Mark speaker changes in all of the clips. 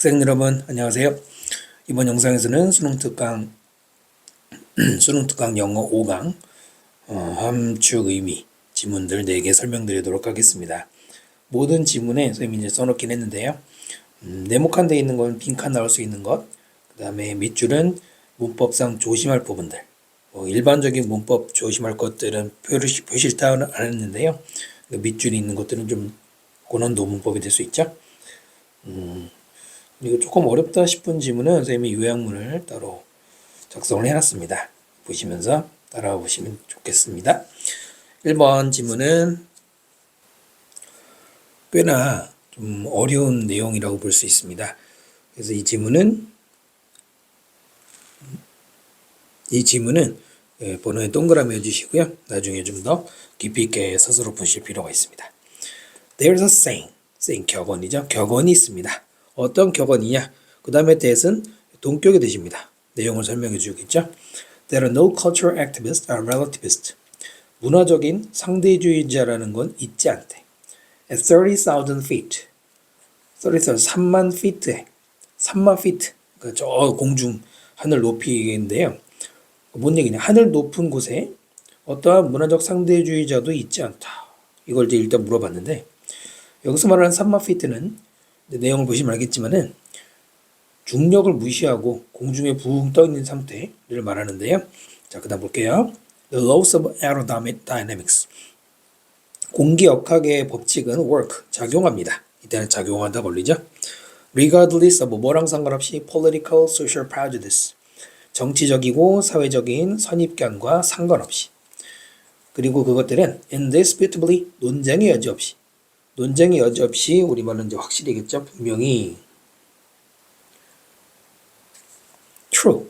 Speaker 1: 학생 여러분 안녕하세요. 이번 영상에서는 수능특강 영어 5강 함축 의미 지문들 4개 설명드리도록 하겠습니다. 모든 지문에 선생님이 이제 써놓긴 했는데요. 네모칸 돼 있는 건 빈칸 나올 수 있는 것, 그 다음에 밑줄은 문법상 조심할 부분들, 일반적인 문법 조심할 것들은 표시 다 안 했는데요. 밑줄이 있는 것들은 좀 고난도 문법이 될 수 있죠. 그리고 조금 어렵다 싶은 지문은 선생님이 요약문을 따로 작성을 해놨습니다. 보시면서 따라와 보시면 좋겠습니다. 1번 지문은 꽤나 좀 어려운 내용이라고 볼 수 있습니다. 그래서 이 지문은 번호에 동그라미 해주시고요. 나중에 좀 더 깊이 있게 스스로 보실 필요가 있습니다. There's a saying 격언이죠. 격언이 있습니다. 어떤 격언이냐? 그 다음에 that은 동격이 되십니다. 내용을 설명해 주겠죠. There are no cultural activists are relativist. 문화적인 상대주의자라는 건 있지 않대. At 30,000 feet. 3만 feet에 3만 feet. 그러니까 저 공중 하늘 높이인데요. 뭔 얘기냐? 하늘 높은 곳에 어떠한 문화적 상대주의자도 있지 않다. 이걸 이제 일단 물어봤는데 여기서 말하는 3만 feet는 내용을 보시면 알겠지만은 중력을 무시하고 공중에 붕 떠 있는 상태를 말하는데요. 자, 그다음 볼게요. The laws of aerodynamics. 공기역학의 법칙은 work, 작용합니다. 이때는 작용한다 걸리죠. Regardless of 뭐랑 상관없이 political, social prejudice. 정치적이고 사회적인 선입견과 상관없이. 그리고 그것들은 indisputably 논쟁의 여지 없이. 논쟁의 여지 없이 우리말은 이제 확실히겠죠. 분명히 true,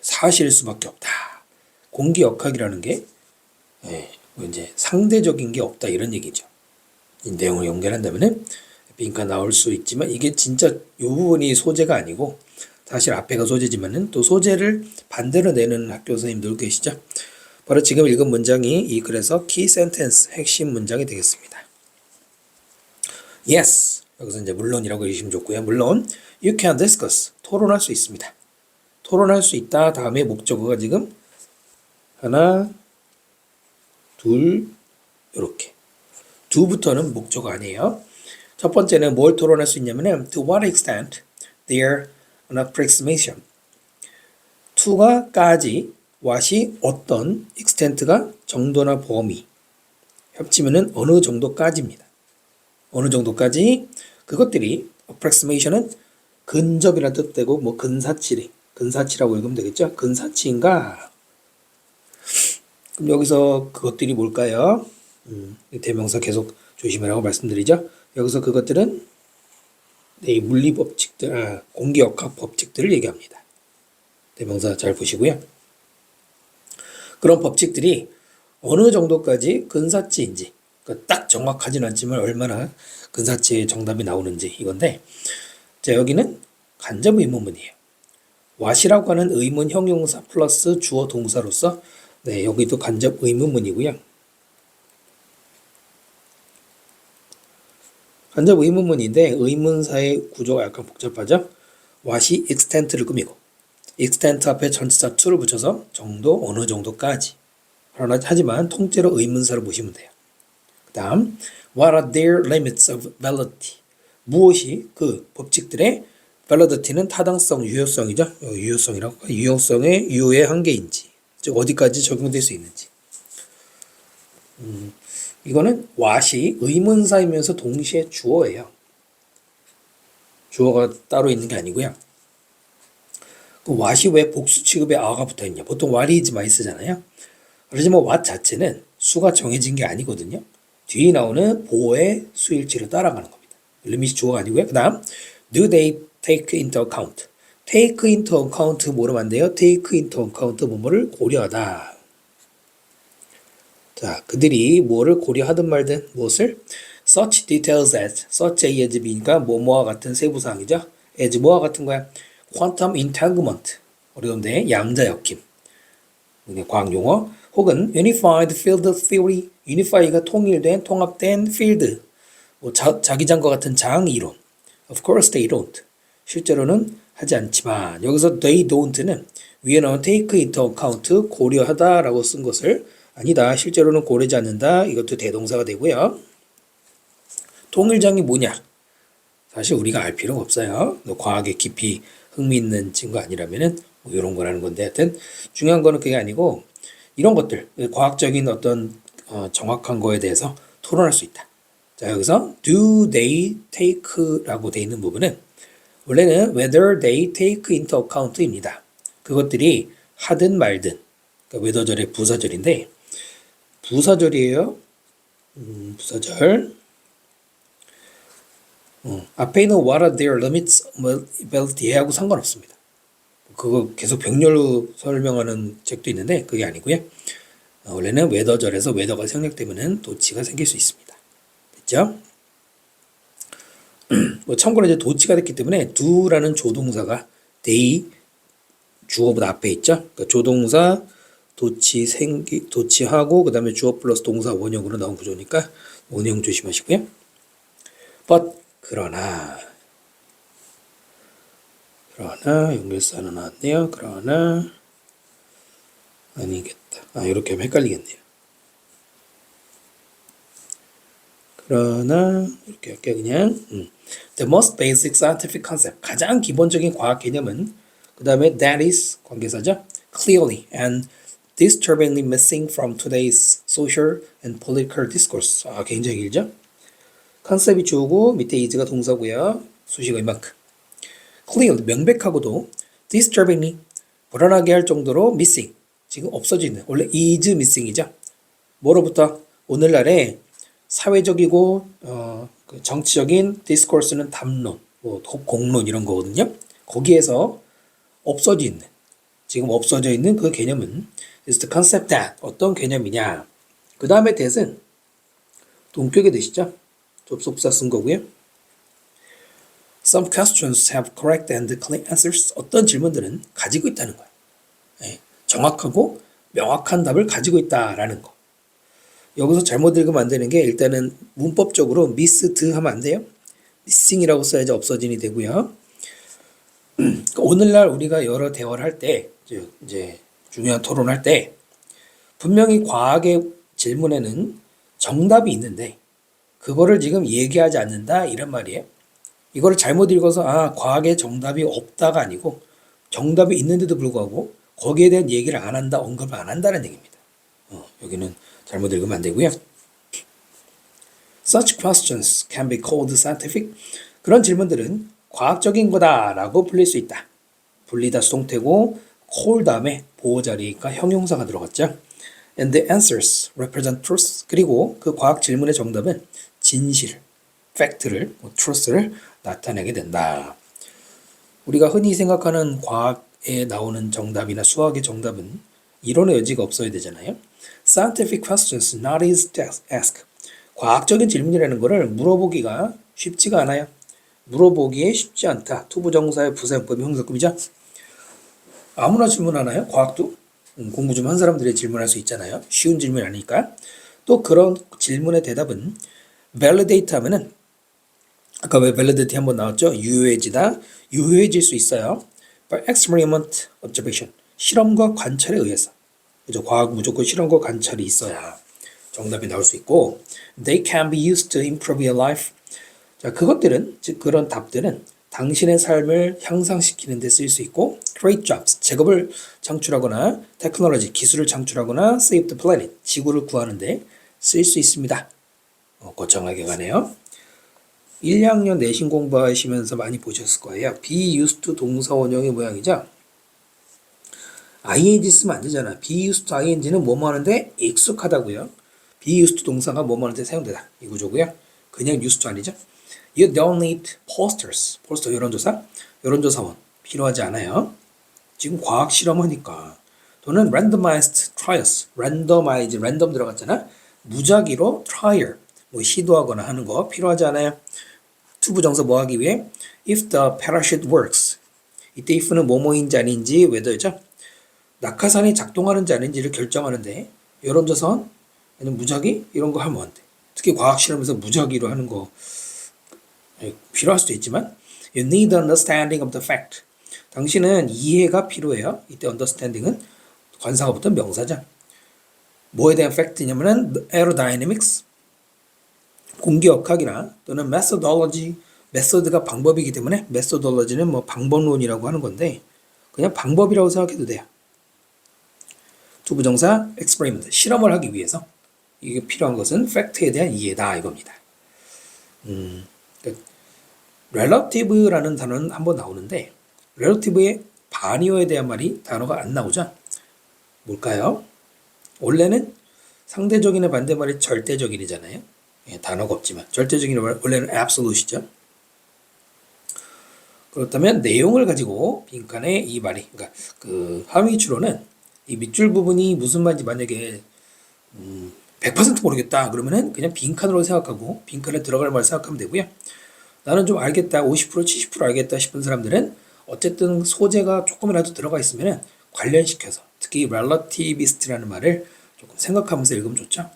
Speaker 1: 사실일 수밖에 없다. 공기역학이라는 게 이제 상대적인 게 없다 이런 얘기죠. 이 내용을 연결한다면은 빈칸 나올 수 있지만 이게 진짜 이 부분이 소재가 아니고 사실 앞에가 소재지만은 또 소재를 반대로 내는 학교 선생님들 계시죠. 바로 지금 읽은 문장이 이 글에서 key sentence 핵심 문장이 되겠습니다. Yes. 여기서 이제 물론이라고 읽으시면 좋고요. 물론 you can discuss. 토론할 수 있습니다. 토론할 수 있다. 다음에 목적어가 지금 하나, 둘, 이렇게. 두부터는 목적어 아니에요. 첫 번째는 뭘 토론할 수 있냐면은 to what extent their an approximation. to가까지, what이 어떤, extent가 정도나 범위. 합치면은 어느 정도까지입니다. 어느 정도까지 그것들이 approximation은 근접이라는 뜻되고 뭐 근사치라고 읽으면 되겠죠. 근사치인가? 그럼 여기서 그것들이 뭘까요? 대명사 계속 조심하라고 말씀드리죠. 여기서 그것들은 물리 법칙들, 공기역학 법칙들을 얘기합니다. 대명사 잘 보시고요. 그런 법칙들이 어느 정도까지 근사치인지 그러니까 딱 정확하진 않지만 얼마나 근사치의 정답이 나오는지 이건데 자 여기는 간접 의문문이에요. what이라고 하는 의문 형용사 플러스 주어 동사로서 여기도 간접 의문문이고요. 간접 의문문인데 의문사의 구조가 약간 복잡하죠. what이 extent를 꾸미고 extent 앞에 전치사 to를 붙여서 정도 어느 정도까지 하지만 통째로 의문사를 보시면 돼요. 그 다음 what are their limits of validity. 무엇이 그 법칙들의 validity는 타당성, 유효성이죠. 유효성이라고 유효성의 유효의 한계인지 즉 어디까지 적용될 수 있는지. 이거는 what이 의문사이면서 동시에 주어예요. 주어가 따로 있는 게 아니고요. 그 what이 왜 복수 취급에 a가 붙어있냐. 보통 what is 많이 쓰잖아요. 그렇지만 what 자체는 수가 정해진 게 아니거든요. 뒤에 나오는 보어의 수일치를 따라가는 겁니다. 리밋이 주어가 아니고요. 그 다음 do they take into account. take into account 뭐로 만돼요? take into account 뭐뭐를 고려하다. 자, 그들이 뭐를 고려하든 말든 무엇을 such details as such as B니까 뭐뭐와 같은 세부사항이죠. as 뭐와 같은 거야? quantum entanglement 어려운데 양자역힘 과학용어 혹은 unified field theory unify가 통일된 통합된 field 자기장과 같은 장 이론 of course they don't 실제로는 하지 않지만 여기서 they don't는 위에는 take into account 고려하다라고 쓴 것을 아니다. 실제로는 고려하지 않는다. 이것도 대동사가 되고요. 통일장이 뭐냐? 사실 우리가 알 필요가 없어요. 너 과학에 깊이 흥미있는 친구 아니라면은 뭐 이런 거라는 건데 하여튼 중요한 거는 그게 아니고 이런 것들 과학적인 어떤 정확한 거에 대해서 토론할 수 있다. 자 여기서 do they take라고 돼 있는 부분은 원래는 whether they take into account입니다. 그것들이 하든 말든 그러니까 whether절의 부사절인데 부사절이에요. 부사절 앞에 있는 what are their limits about 얘하고 상관없습니다. 그거 계속 병렬로 설명하는 책도 있는데 그게 아니고요. 원래는 whether절에서 whether가 생략되면은 도치가 생길 수 있습니다. 됐죠? 뭐 참고로 이제 도치가 됐기 때문에 do라는 조동사가 they 주어보다 앞에 있죠. 그러니까 조동사 도치하고 그 다음에 주어 플러스 동사 원형으로 나온 구조니까 원형 조심하시고요. but 그러나 연결사 하나 나왔네요. 그러나 아니겠다. 이렇게 하면 헷갈리겠네요. 그러나 이렇게 할게요. 그냥 The most basic scientific concept 가장 기본적인 과학 개념은 그 다음에 that is 관계사죠. Clearly and disturbingly missing from today's social and political discourse. 굉장히 길죠? 컨셉이 주어고 밑에 is가 동사고요. 수식어 이만큼. Clearly 명백하고도 disturbingly 불안하게 할 정도로 missing 지금 없어지는 원래 is missing이죠. 뭐로부터 오늘날에 사회적이고 그 정치적인 디스코스는 담론, 뭐 공론 이런 거거든요. 거기에서 없어져 있는 지금 없어져 있는 그 개념은 is the concept that 어떤 개념이냐. 그 다음에 that은 동격에 되시죠. 접속사 쓴 거고요. Some questions have correct and clear answers. 어떤 질문들은 가지고 있다는 거예요. 네, 정확하고 명확한 답을 가지고 있다라는 거. 여기서 잘못 읽으면 안 되는 게 일단은 문법적으로 missed 하면 안 돼요. missing이라고 써야지 없어진이 되고요. 오늘날 우리가 여러 대화를 할 때 이제 중요한 토론할 때 분명히 과학의 질문에는 정답이 있는데 그거를 지금 얘기하지 않는다 이런 말이에요. 이거를 잘못 읽어서 과학에 정답이 없다가 아니고 정답이 있는데도 불구하고 거기에 대한 얘기를 안 한다, 언급을 안 한다는 얘기입니다. 여기는 잘못 읽으면 안 되고요. Such questions can be called scientific. 그런 질문들은 과학적인 거다라고 불릴 수 있다. 불리다 수동태고 call 다음에 보호 자리니까 형용사가 들어갔죠. And the answers represent truth. 그리고 그 과학 질문의 정답은 진실, 팩트를, truth를 나타내게 된다. 우리가 흔히 생각하는 과학에 나오는 정답이나 수학의 정답은 이론의 여지가 없어야 되잖아요. Scientific questions not easy to ask. 과학적인 질문이라는 것을 물어보기가 쉽지가 않아요. 물어보기에 쉽지 않다. 투부정사의 부사용법이 형사급이죠. 아무나 질문하나요? 과학도? 공부 좀 한 사람들이 질문할 수 있잖아요. 쉬운 질문이 아니니까. 또 그런 질문의 대답은 validate 하면은 아까 왜 validate 한번 나왔죠? 유효해지다. 유효해질 수 있어요. By experiment observation. 실험과 관찰에 의해서. 그죠? 과학 무조건 실험과 관찰이 있어야 정답이 나올 수 있고 They can be used to improve your life. 자, 그것들은 즉 그런 답들은 당신의 삶을 향상시키는 데 쓰일 수 있고 create jobs, 직업을 창출하거나 technology, 기술을 창출하거나 save the planet, 지구를 구하는 데 쓰일 수 있습니다. 거창하게 가네요. 1, 2학년 내신 공부하시면서 많이 보셨을 거예요. be used to 동사 원형의 모양이죠. ing 쓰면 안 되잖아. be used to ing는 뭐뭐 하는데 익숙하다고요. be used to 동사가 뭐뭐 하는데 사용되다. 이 구조고요. 그냥 used to 아니죠. You don't need posters. 포스터 여론조사? 여론조사원 필요하지 않아요. 지금 과학 실험하니까. 또는 randomized trials. 랜덤 들어갔잖아. 무작위로 trial. 뭐 시도하거나 하는 거 필요하지 않아요. 투부정사 뭐 하기 위해? If the parachute works. 이때 if는 뭐뭐인지 아닌지 whether죠. 낙하산이 작동하는지 아닌지를 결정하는데 여론조사원 아니면 무작위 이런 거 하면 안 돼. 특히 과학 실험에서 무작위로 하는 거 필요할 수도 있지만 You need understanding of the fact. 당신은 이해가 필요해요. 이때 understanding은 관사가 붙은 명사죠. 뭐에 대한 fact냐면은 aerodynamics, 공기역학이나 또는 methodology, 메소드가 방법이기 때문에 methodology는 뭐 방법론이라고 하는 건데 그냥 방법이라고 생각해도 돼요. 투부정사 experiment, 실험을 하기 위해서 이게 필요한 것은 fact에 대한 이해다 이겁니다. relative라는 단어는 한번 나오는데 relative의 반의어에 대한 말이 단어가 안 나오죠. 뭘까요? 원래는 상대적인의 반대말이 절대적인이잖아요. 예, 단어가 없지만 절대적인 원래는 absolute이죠. 그렇다면 내용을 가지고 빈칸에 이 말이 그러니까 그 함의 주로는 이 밑줄 부분이 무슨 말인지 만약에 100% 모르겠다 그러면은 그냥 빈칸으로 생각하고 빈칸에 들어갈 말 생각하면 되고요. 나는 좀 알겠다 50% 70% 알겠다 싶은 사람들은 어쨌든 소재가 조금이라도 들어가 있으면은 관련시켜서 특히 relativist라는 말을 조금 생각하면서 읽으면 좋죠.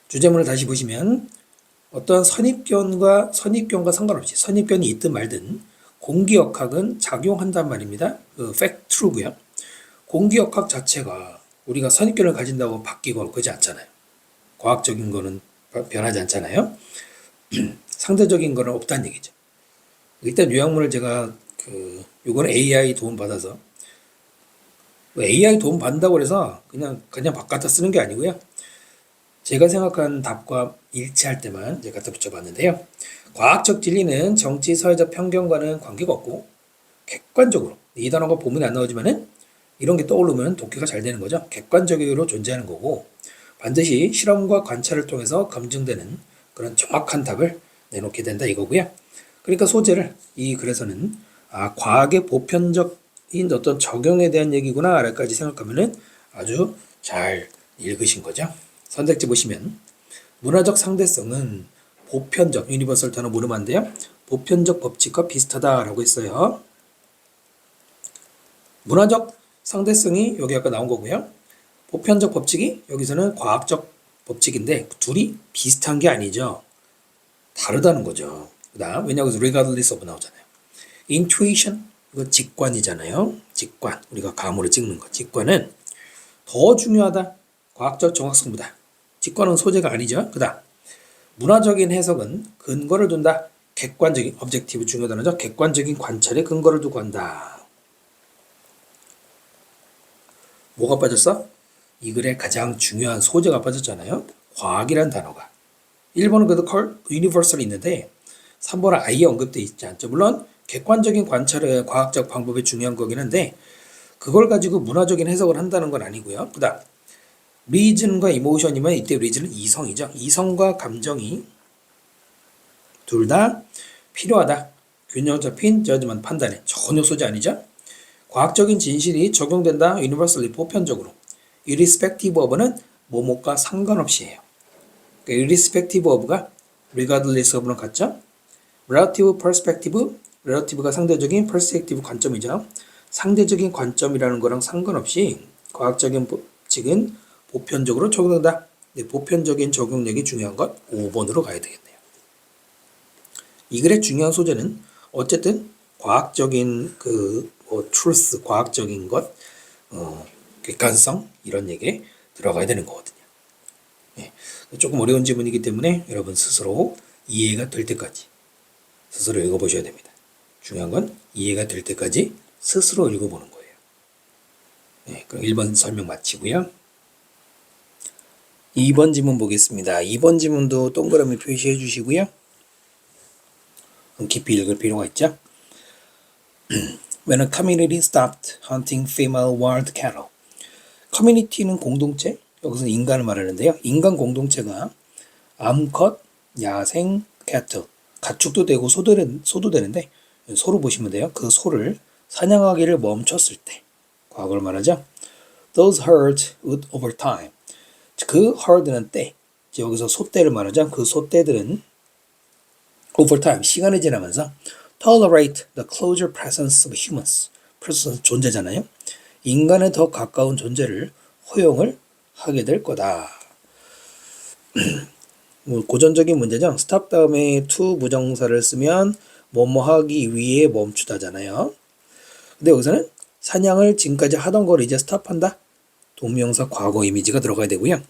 Speaker 1: 주제문을 다시 보시면 어떤 선입견과 상관없이 선입견이 있든 말든 공기역학은 작용한단 말입니다. 그 fact true고요. 공기역학 자체가 우리가 선입견을 가진다고 바뀌고 그러지 않잖아요. 과학적인 거는 변하지 않잖아요. 상대적인 거는 없다는 얘기죠. 일단 요약문을 제가 요거는 AI 도움 받아서 AI 도움 받는다고 해서 그냥 바깥다 쓰는 게 아니고요. 제가 생각한 답과 일치할 때만 제가 갖다 붙여봤는데요. 과학적 진리는 정치, 사회적 편견과는 관계가 없고 객관적으로 이 단어가 본문에 안 나오지만은 이런 게 떠오르면 독해가 잘 되는 거죠. 객관적으로 존재하는 거고 반드시 실험과 관찰을 통해서 검증되는 그런 정확한 답을 내놓게 된다 이거고요. 그러니까 소재를 이 글에서는 과학의 보편적인 어떤 적용에 대한 얘기구나 라까지 생각하면은 아주 잘 읽으신 거죠. 선택지 보시면 문화적 상대성은 보편적, 유니버설 단어 모르면 안 돼요. 보편적 법칙과 비슷하다라고 했어요. 문화적 상대성이 여기 아까 나온 거고요. 보편적 법칙이 여기서는 과학적 법칙인데 둘이 비슷한 게 아니죠. 다르다는 거죠. 그다음 왜냐하면 regardless of 나오잖아요. intuition 이거 직관이잖아요. 직관 우리가 감으로 찍는 거. 직관은 더 중요하다. 과학적 정확성보다. 직관은 소재가 아니죠. 그다음 문화적인 해석은 근거를 둔다. 객관적인 objective 중요 단어죠. 객관적인 관찰에 근거를 두고 한다. 뭐가 빠졌어? 이 글의 가장 중요한 소재가 빠졌잖아요. 과학이란 단어가. 1번은 그래도 universal이 있는데 3번은 아예 언급되어 있지 않죠. 물론 객관적인 관찰의 과학적 방법이 중요한 거긴 한데 그걸 가지고 문화적인 해석을 한다는 건 아니고요. 그 다음 reason과 emotion이면 이때 reason은 이성이죠. 이성과 감정이 둘 다 필요하다. 균형 잡힌 judgment 판단에 전혀 소재 아니죠. 과학적인 진실이 적용된다. universally 보편적으로. irrespective of는 뭐뭐과 상관없이 해요. 그러니까 irrespective of가 regardless of랑 같죠. relative perspective, relative가 상대적인 perspective 관점이죠. 상대적인 관점이라는 거랑 상관없이 과학적인 법칙은 보편적으로 적용된다. 네, 보편적인 적용력이 중요한 것 5번으로 가야 되겠네요. 이 글의 중요한 소재는 어쨌든 과학적인 truth, 과학적인 것, 객관성 이런 얘기에 들어가야 되는 거거든요. 네, 조금 어려운 지문이기 때문에 여러분 스스로 이해가 될 때까지 스스로 읽어보셔야 됩니다. 중요한 건 이해가 될 때까지 스스로 읽어보는 거예요. 네, 그럼 1번 설명 마치고요. 2번 지문 보겠습니다. 2번 지문도 동그라미 표시해 주시고요. 깊이 읽을 필요가 있죠. When a community stopped hunting female wild cattle. 커뮤니티는 공동체, 여기서 인간을 말하는데요. 인간 공동체가 암컷, 야생, cattle, 가축도 되고 소도 되는데 소로 보시면 돼요. 그 소를 사냥하기를 멈췄을 때 과거를 말하죠. Those herds would over time. 그 herd는 때, 여기서 소떼를 말하죠. 그 소떼들은 over time, 시간이 지나면서 tolerate the closer presence of humans. presence 존재잖아요. 인간에 더 가까운 존재를 허용을 하게 될 거다. 뭐 고전적인 문제죠. stop 다음에 to 부정사를 쓰면 뭐뭐 하기 위해 멈추다잖아요. 근데 여기서는 사냥을 지금까지 하던 걸 이제 스탑한다. 동명사 과거 이미지가 들어가야 되고요.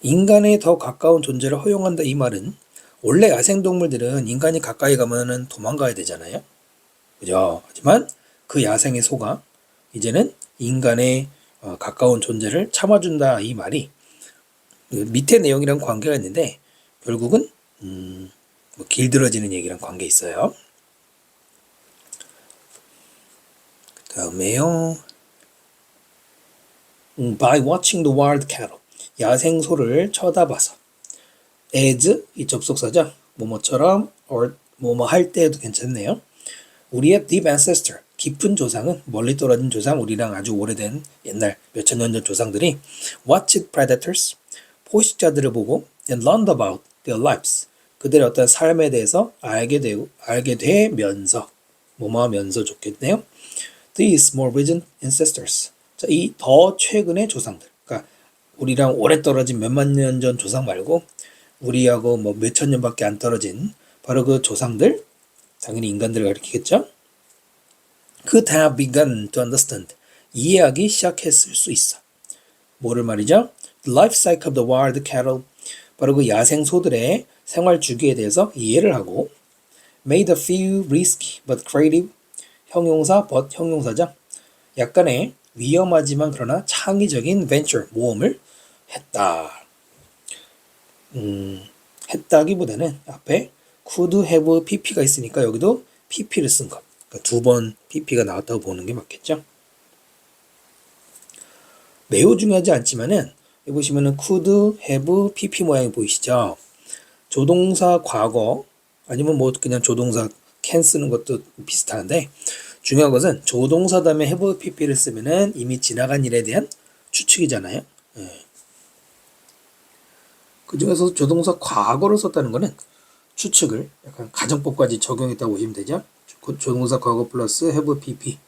Speaker 1: 인간에 더 가까운 존재를 허용한다 이 말은 원래 야생동물들은 인간이 가까이 가면은 도망가야 되잖아요. 그죠? 하지만 그 야생의 소가 이제는 인간의 가까운 존재를 참아준다 이 말이 밑에 내용이랑 관계가 있는데 결국은 뭐 길들어지는 얘기랑 관계 있어요. 그 다음에요. By watching the wild cattle. 야생소를 쳐다봐서. as 이 접속사죠. 뭐뭐처럼 or 뭐뭐 할 때도 괜찮네요. 우리의 deep ancestor 깊은 조상은 멀리 떨어진 조상 우리랑 아주 오래된 옛날 몇천 년 전 조상들이 watched predators 포식자들을 보고 and learned about their lives 그들의 어떤 삶에 대해서 알게 되면서 뭐뭐 하면서 좋겠네요. These more recent ancestors 자, 이 더 최근의 조상들 그러니까 우리랑 오래 떨어진 몇만 년 전 조상 말고 우리하고 뭐 몇천 년밖에 안 떨어진 바로 그 조상들 당연히 인간들을 가리키겠죠. could have begun to understand 이해하기 시작했을 수 있어. 뭐를 말이죠? The life cycle of the wild cattle 바로 그 야생 소들의 생활 주기에 대해서 이해를 하고 made a few risky but creative 형용사 but 형용사죠. 약간의 위험하지만 그러나 창의적인 venture 모험을 했다. 했다기보다는 앞에 could have pp가 있으니까 여기도 pp를 쓴 것. 그러니까 두 번 pp가 나왔다고 보는 게 맞겠죠. 매우 중요하지 않지만은 여기 보시면은 could have pp 모양이 보이시죠? 조동사 과거 아니면 뭐 그냥 조동사 can 쓰는 것도 비슷한데 중요한 것은 조동사 다음에 have pp를 쓰면은 이미 지나간 일에 대한 추측이잖아요. 그 중에서 조동사 과거를 썼다는 거는 추측을 약간 가정법까지 적용했다고 보시면 되죠. 조동사 과거 플러스 have pp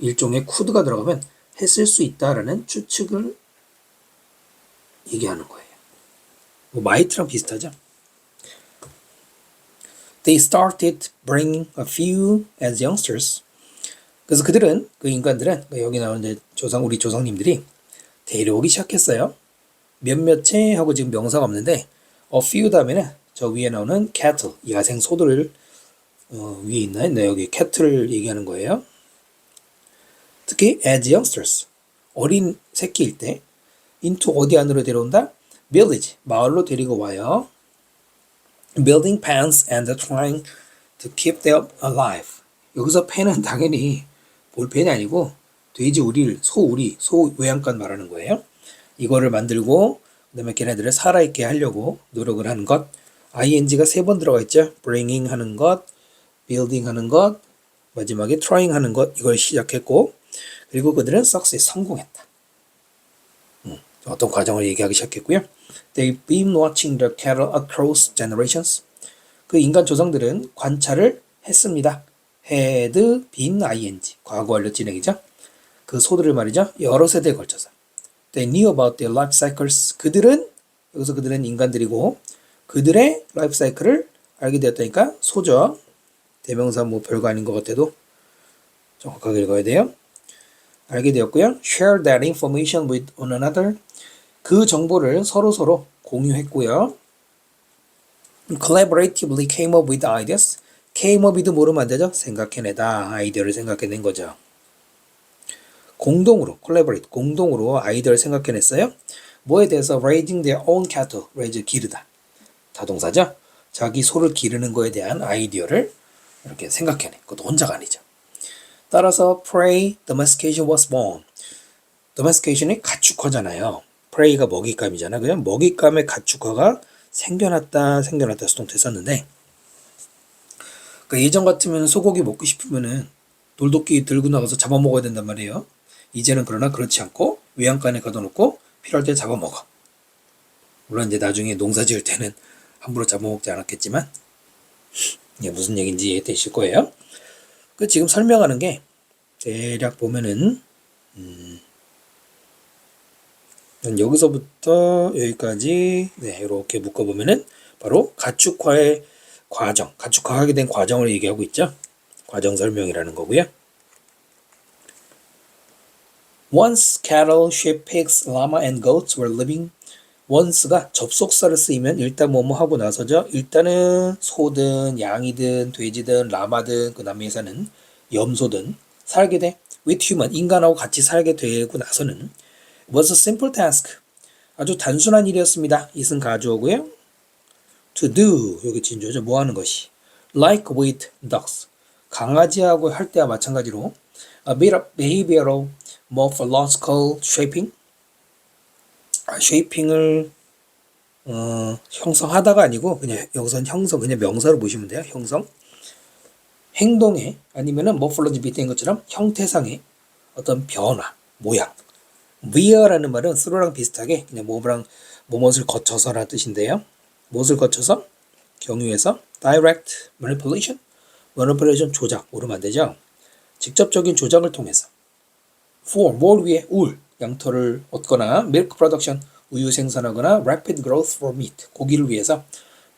Speaker 1: 일종의 could가 들어가면 했을 수 있다라는 추측을 얘기하는 거예요. 뭐 might랑 비슷하죠. They started bringing a few as youngsters. 그래서 그들은 그 인간들은 여기 나오는 이제 우리 조상님들이 데려오기 시작했어요. 몇몇에 하고 지금 명사가 없는데 a few 다음에는 저 위에 나오는 cattle 야생 소들을 위에 있나요? 네, 여기 cattle를 얘기하는 거예요. 특히 as youngsters 어린 새끼일 때 into 어디 안으로 데려온다? village 마을로 데리고 와요. building pens and trying to keep them alive. 여기서 펜은 당연히 볼펜이 아니고 돼지 우릴, 소 외양간 말하는 거예요. 이거를 만들고 그다음에 걔네들을 살아있게 하려고 노력을 하는 것. ing가 3번 들어가 있죠. bringing 하는 것, building 하는 것, 마지막에 trying 하는 것 이걸 시작했고 그리고 그들은 success 성공했다. 어떤 과정을 얘기하기 시작했고요. They've been watching the cattle across generations. 그 인간 조상들은 관찰을 했습니다. had been ing 과거 완료 진행이죠. 그 소들을 말이죠. 여러 세대에 걸쳐서. They knew about their life cycles. 여기서 그들은 인간들이고 그들의 라이프 사이클을 알게 되었다니까 소죠. 대명사 뭐 별거 아닌 것 같아도 정확하게 읽어야 돼요. 알게 되었고요. Share that information with one another. 그 정보를 서로 공유했고요. Collaboratively came up with ideas. came up이도 모르면 안 되죠. 생각해내다. 아이디어를 생각해낸 거죠. 공동으로 collaborate 공동으로 아이디어를 생각해냈어요. 뭐에 대해서 raising their own cattle. raise 기르다. 타동사죠. 자기 소를 기르는 거에 대한 아이디어를 이렇게 생각해내. 그것도 혼자가 아니죠. 따라서 prey domestication was born. domestication이 가축화잖아요. prey가 먹잇감이잖아. 그냥 먹잇감의 가축화가 생겨났다 수동태 썼는데 그러니까 예전 같으면 소고기 먹고 싶으면은 돌도끼 들고 나가서 잡아먹어야 된단 말이에요. 이제는 그러나 그렇지 않고 외양간에 가둬놓고 필요할 때 잡아먹어. 물론 이제 나중에 농사 지을 때는 함부로 잡아먹지 않았겠지만 이게 무슨 얘기인지 이해되실 거예요. 그 지금 설명하는 게 대략 보면은 여기서부터 여기까지 네, 이렇게 묶어보면은 바로 가축화의 과정, 가축화하게 된 과정을 얘기하고 있죠. 과정 설명이라는 거고요. Once cattle, sheep, pigs, llama and goats were living. once가 접속사를 쓰이면 일단 뭐뭐 하고 나서죠. 일단은 소든 양이든 돼지든 라마든 그 다음에서는 염소든 살게 돼. with human 인간하고 같이 살게 되고 나서는 was a simple task. 아주 단순한 일이었습니다. it은 가주어고요. to do 여기 진조죠. 뭐 하는 것이 like with dogs 강아지하고 할 때와 마찬가지로 a bit of behavioral morphological shaping 쉐이핑을 형성하다가 아니고 그냥 여기선 형성 그냥 명사로 보시면 돼요. 형성 행동에 아니면은 morphology 밑에인 것처럼 형태상의 어떤 변화 모양 veer라는 말은 through랑 비슷하게 그냥 뭐뭇을 거쳐서라는 뜻인데요. 무엇을 거쳐서 경유해서 direct manipulation 조작 모르면 안 되죠. 직접적인 조작을 통해서 for 뭘 위해 울 양털을 얻거나 milk production 우유 생산하거나 rapid growth for meat 고기를 위해서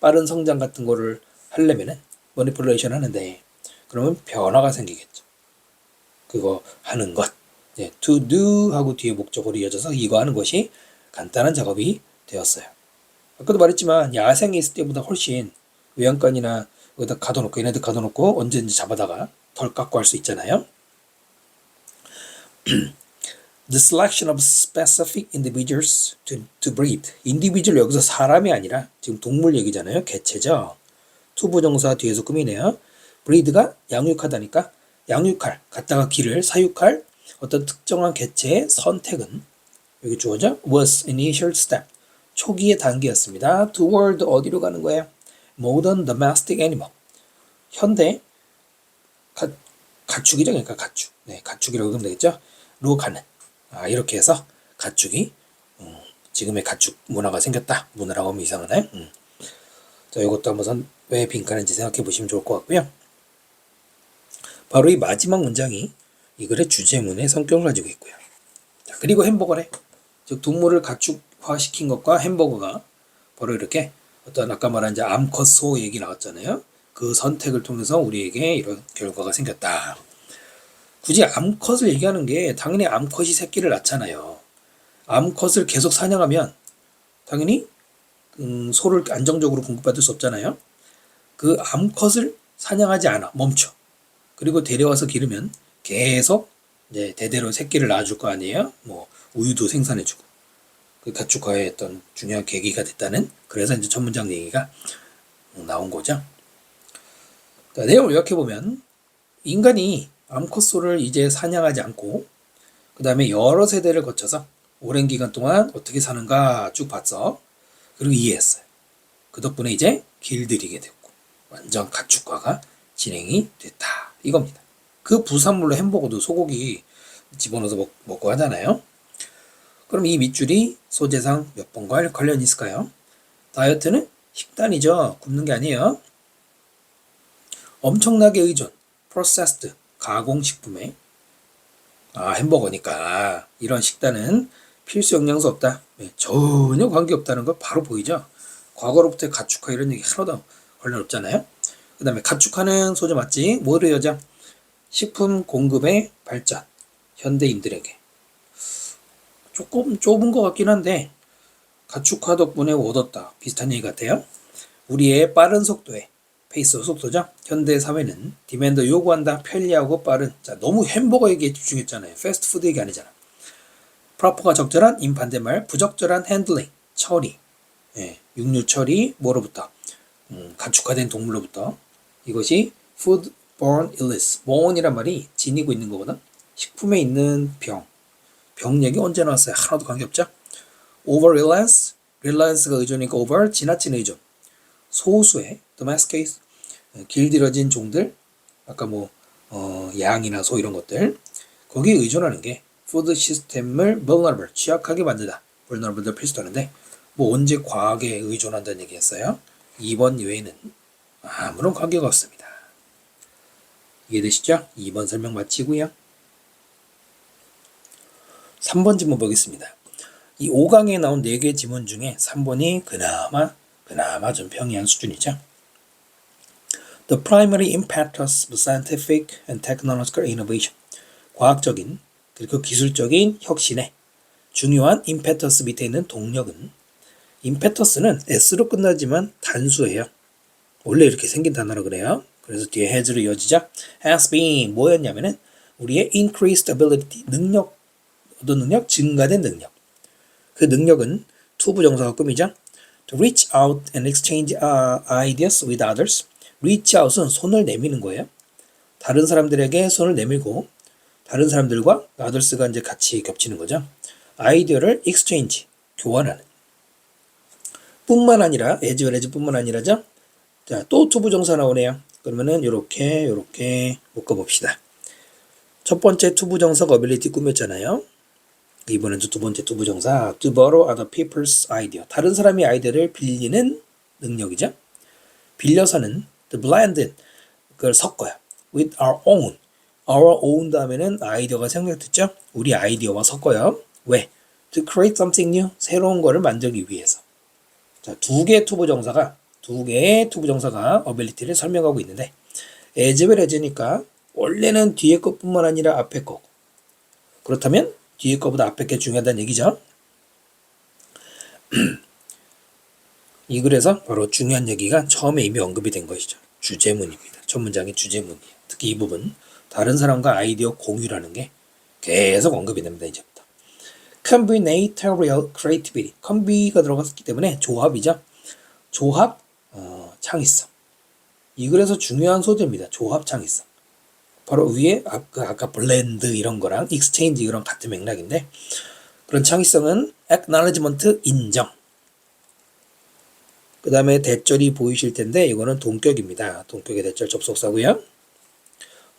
Speaker 1: 빠른 성장 같은 거를 하려면은 manipulation 하는데 그러면 변화가 생기겠죠. 그거 하는 것 네, to do 하고 뒤에 목적으로 이어져서 이거 하는 것이 간단한 작업이 되었어요. 아까도 말했지만 야생에 있을 때보다 훨씬 외양간이나 여기다 가둬놓고 얘네들 가둬놓고 언제든지 잡아다가 덜 깎고 할 수 있잖아요. The selection of specific individuals to breed. individual 여기서 사람이 아니라 지금 동물 얘기잖아요. 개체죠. 투부정사 뒤에서 꾸미네요. breed가 양육하다니까 양육할 갖다가 기를 사육할 어떤 특정한 개체의 선택은 여기 주어져 was initial step 초기의 단계였습니다. toward 어디로 가는 거예요? modern domestic animal 현대 가축이죠. 그러니까 가축 네, 가축이라고 하면 되겠죠. 로 가는 이렇게 해서 가축이 지금의 가축 문화가 생겼다. 문화라고 하면 이상하나요? 자, 이것도 한번 왜 빈칸인지 생각해 보시면 좋을 것 같고요. 바로 이 마지막 문장이 이 글의 주제문의 성격을 가지고 있고요. 자, 그리고 햄버거래. 즉 동물을 가축화시킨 것과 햄버거가 바로 이렇게 어떤 아까 말한 이제 암컷 소 얘기 나왔잖아요. 그 선택을 통해서 우리에게 이런 결과가 생겼다. 굳이 암컷을 얘기하는 게 당연히 암컷이 새끼를 낳잖아요. 암컷을 계속 사냥하면 당연히 소를 안정적으로 공급받을 수 없잖아요. 그 암컷을 사냥하지 않아 멈춰. 그리고 데려와서 기르면 계속 이제 대대로 새끼를 낳아줄 거 아니에요. 뭐 우유도 생산해주고 그 가축화의 어떤 중요한 계기가 됐다는 그래서 이제 첫 문장 얘기가 나온 거죠. 자, 내용을 요약해 보면 인간이 암컷 소를 이제 사냥하지 않고 그 다음에 여러 세대를 거쳐서 오랜 기간 동안 어떻게 사는가 쭉 봤어. 그리고 이해했어요. 그 덕분에 이제 길들이게 됐고 완전 가축화가 진행이 됐다. 이겁니다. 그 부산물로 햄버거도 소고기 집어넣어서 먹고 하잖아요. 그럼 이 밑줄이 소재상 몇 번과 관련이 있을까요? 다이어트는 식단이죠. 굶는 게 아니에요. 엄청나게 의존, processed, 가공식품에 햄버거니까 이런 식단은 필수 영양소 없다. 전혀 관계없다는 거 바로 보이죠. 과거로부터 가축화 이런 얘기 하나도 관련 없잖아요. 그 다음에 가축화는 소재 맞지? 뭐를 여자? 식품 공급의 발전, 현대인들에게 조금 좁은 것 같긴 한데 가축화 덕분에 얻었다. 비슷한 얘기 같아요. 우리의 빠른 속도에 페이스 속도죠. 현대 사회는 디맨드 요구한다. 편리하고 빠른. 자, 너무 햄버거 얘기에 집중했잖아요. 패스트푸드 얘기 아니잖아. 프로퍼가 적절한 임반대말 부적절한 핸들링 처리. 예, 육류 처리 뭐로부터 가축화된 동물로부터 이것이 foodborne illness. borne이란 말이 지니고 있는 거거든. 식품에 있는 병 얘기 언제 나왔어요? 하나도 관계없죠. over reliance reliance가 의존이니까 over 지나친 의존. 소수의 domesticate 길들여진 종들 아까 뭐 양이나 소 이런 것들 거기에 의존하는 게 푸드 시스템을 vulnerable 취약하게 만들다. vulnerable도 필수하는데 뭐 언제 과학에 의존한다는 얘기했어요. 2번 이외에는 아무런 관계가 없습니다. 이해되시죠? 2번 설명 마치고요. 3번 질문 보겠습니다. 이 5강에 나온 4개 지문 중에 3번이 그나마 좀 평이한 수준이죠. The primary impetus of scientific and technological innovation. 과학적인 그리고 기술적인 혁신의 중요한 impetus 밑에 있는 동력은 impetus는 s로 끝나지만 단수예요. 원래 이렇게 생긴 단어라 그래요. 그래서 뒤에 has로 이어지죠. has been 뭐였냐면은 우리의 increased ability 능력, 어떤 능력? 증가된 능력. 그 능력은 투부정사가 꾸미죠. To reach out and exchange ideas with others. reach out은 손을 내미는 거예요. 다른 사람들에게 손을 내밀고 다른 사람들과 others가 이제 같이 겹치는 거죠. 아이디어를 exchange, 교환하는. 뿐만 아니라 as well as 뿐만 아니라죠. 자, 또 투부정사 나오네요. 그러면은 요렇게 묶어봅시다. 첫 번째 투부정사가 ability 꾸몄잖아요. 이번엔 두 번째 투부정사 to borrow other people's idea. 다른 사람의 아이디어를 빌리는 능력이죠. 빌려서는 to blend 그걸 섞어요. with our own 다음에는 아이디어가 생략됐죠. 우리 아이디어와 섞어요. 왜? to create something new. 새로운 거를 만들기 위해서. 자, 두 개의 투부정사가 ability를 설명하고 있는데 as well as니까 원래는 뒤에 것뿐만 아니라 앞에 거. 그렇다면 뒤에 거보다 앞에 게 중요하다는 얘기죠. 이 글에서 바로 중요한 얘기가 처음에 이미 언급이 된 것이죠. 주제문입니다. 첫 문장의 주제문이에요. 특히 이 부분 다른 사람과 아이디어 공유라는 게 계속 언급이 됩니다. 이제부터. Combinatorial creativity. 컴비가 들어갔기 때문에 조합이죠. 조합, 창의성. 이 글에서 중요한 소재입니다. 조합, 창의성. 바로 위에 아까 블렌드 이런 거랑 익스체인지 이런 같은 맥락인데 그런 창의성은 acknowledgement 인정. 그 다음에 대절이 보이실 텐데 이거는 동격입니다. 동격의 대절 접속사고요.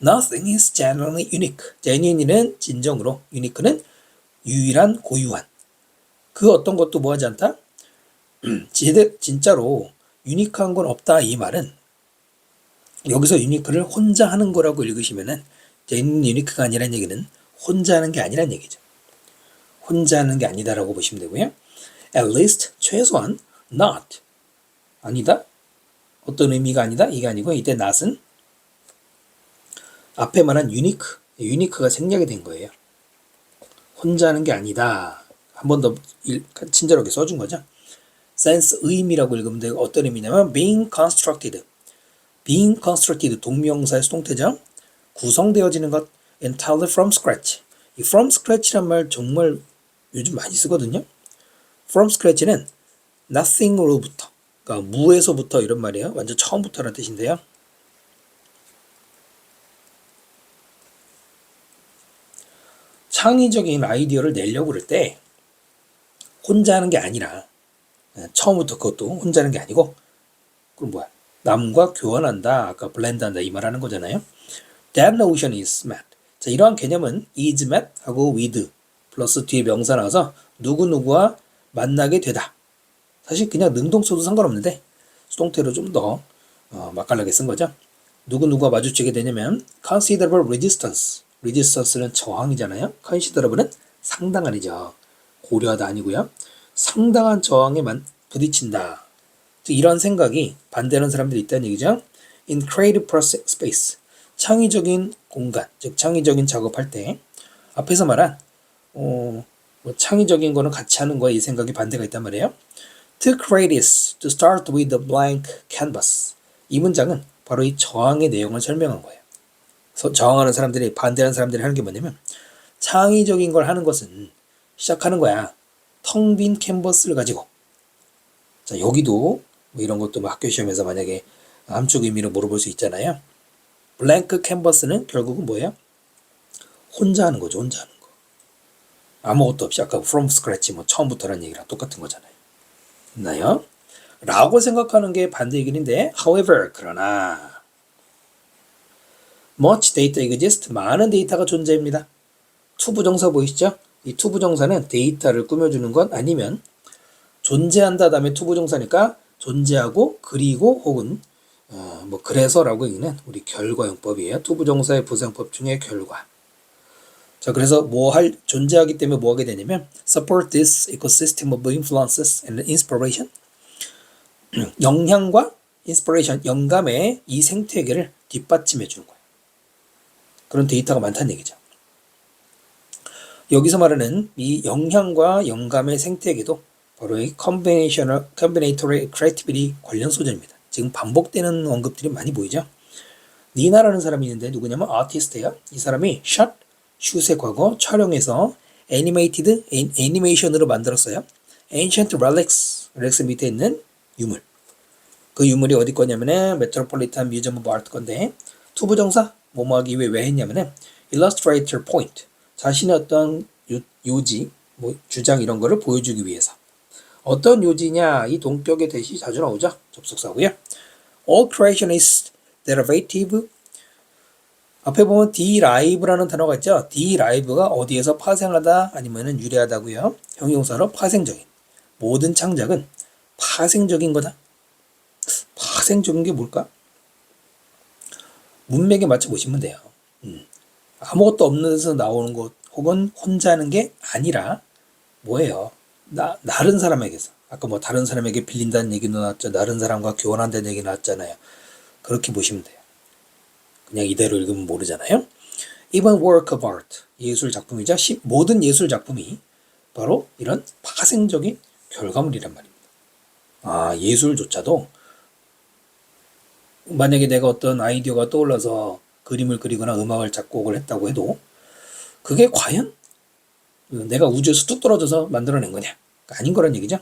Speaker 1: Nothing is genuinely unique. genuine은 진정으로, unique는 유일한, 고유한. 그 어떤 것도 뭐하지 않다? 진짜로 유니크한 건 없다 이 말은 여기서 유니크를 혼자 하는 거라고 읽으시면은 유니크가 아니란 얘기는 혼자 하는 게 아니란 얘기죠. 혼자 하는 게 아니다라고 보시면 되고요. At least 최소한 not 아니다. 어떤 의미가 아니다. 이게 아니고 이때 not은 앞에 말한 유니크가 생략이 된 거예요. 혼자 하는 게 아니다. 한 번 더 친절하게 써준 거죠. sense 의미라고 읽으면 되고 어떤 의미냐면 being constructed 동명사의 수동태죠. 구성되어지는 것 entirely from scratch. 이 from scratch란 말 정말 요즘 많이 쓰거든요. from scratch는 nothing으로부터, 그러니까 무에서부터 이런 말이에요. 완전 처음부터라는 뜻인데요. 창의적인 아이디어를 내려고 그럴 때 혼자 하는 게 아니라 처음부터 그것도 혼자 하는 게 아니고 그럼 뭐야? 남과 교환한다. 아까 블렌드한다 이 말하는 거잖아요. That notion is met. 자, 이러한 개념은 is met 하고 with 플러스 뒤에 명사 나와서 누구누구와 만나게 되다. 사실 그냥 능동써도 상관없는데 수동태로 좀 더 맛깔나게 쓴 거죠. 누구누구와 마주치게 되냐면 considerable resistance는 저항이잖아요. considerable은 상당한이죠. 고려하다 아니고요. 상당한 저항에 부딪힌다. 이런 생각이 반대하는 사람들이 있다는 얘기죠. In creative space, 창의적인 공간, 즉 창의적인 작업할 때 앞에서 말한 뭐 창의적인 거는 같이 하는 거에 이 생각이 반대가 있단 말이에요. To create is to start with a blank canvas. 이 문장은 바로 이 저항의 내용을 설명한 거예요. 저항하는 사람들이 반대하는 사람들이 하는 게 뭐냐면 창의적인 걸 하는 것은 시작하는 거야. 텅 빈 캔버스를 가지고. 자, 여기도 뭐 이런 것도 뭐 학교 시험에서 만약에 함축 의미로 물어볼 수 있잖아요. 블랭크 캔버스는 결국은 뭐예요? 혼자 하는 거죠. 혼자 하는 거. 아무것도 없이 아까 from scratch 뭐 처음부터라는 얘기랑 똑같은 거잖아요. 있나요? 라고 생각하는 게 반대 얘기인데 however 그러나 much data exists 많은 데이터가 존재합니다. 투부정사 보이시죠? 이 투부정사는 데이터를 꾸며주는 것 아니면 존재한다 다음에 투부정사니까 존재하고 그리고 혹은 뭐 그래서라고 읽는 우리 결과용법이에요. 투부정사의 부사용법 중에 결과. 자, 그래서 존재하기 때문에 뭐 하게 되냐면 support this ecosystem of influences and inspiration. 영향과 inspiration, 영감의 이 생태계를 뒷받침해 주는 거예요. 그런 데이터가 많다는 얘기죠. 여기서 말하는 이 영향과 영감의 생태계도 바로 이 combinatory creativity 관련 소재입니다. 지금 반복되는 언급들이 많이 보이죠. 니나라는 사람이 있는데 누구냐면 아티스트예요. 이 사람이 슛의 과거 촬영해서 애니메이션으로 만들었어요. Ancient Relics, 렉스 밑에 있는 유물. 그 유물이 어디 거냐면은 메트로폴리탄 뮤지엄 오브 아트 건데 투부정사 뭐뭐 하기 위해 왜 했냐면은 illustrator point, 자신의 어떤 요지, 뭐 주장 이런 거를 보여주기 위해서. 어떤 요지냐? 이 동격의 대시 자주 나오죠. 접속사고요. All creation is derivative. 앞에 보면 derive라는 단어가 있죠. derive가 어디에서 파생하다 아니면은 유래하다고요. 형용사로 파생적인. 모든 창작은 파생적인 거다. 파생적인 게 뭘까? 문맥에 맞춰 보시면 돼요. 아무것도 없는 데서 나오는 것 혹은 혼자 하는 게 아니라 뭐예요? 다른 사람에게서. 아까 뭐 다른 사람에게 빌린다는 얘기도 나왔죠. 다른 사람과 교환한다는 얘기 나왔잖아요. 그렇게 보시면 돼요. 그냥 이대로 읽으면 모르잖아요. Even work of art, 예술 작품이죠. 모든 예술 작품이 바로 이런 파생적인 결과물이란 말입니다. 아, 예술조차도 만약에 내가 어떤 아이디어가 떠올라서 그림을 그리거나 음악을 작곡을 했다고 해도 그게 과연 내가 우주에서 뚝 떨어져서 만들어낸 거냐? 아닌 거란 얘기죠.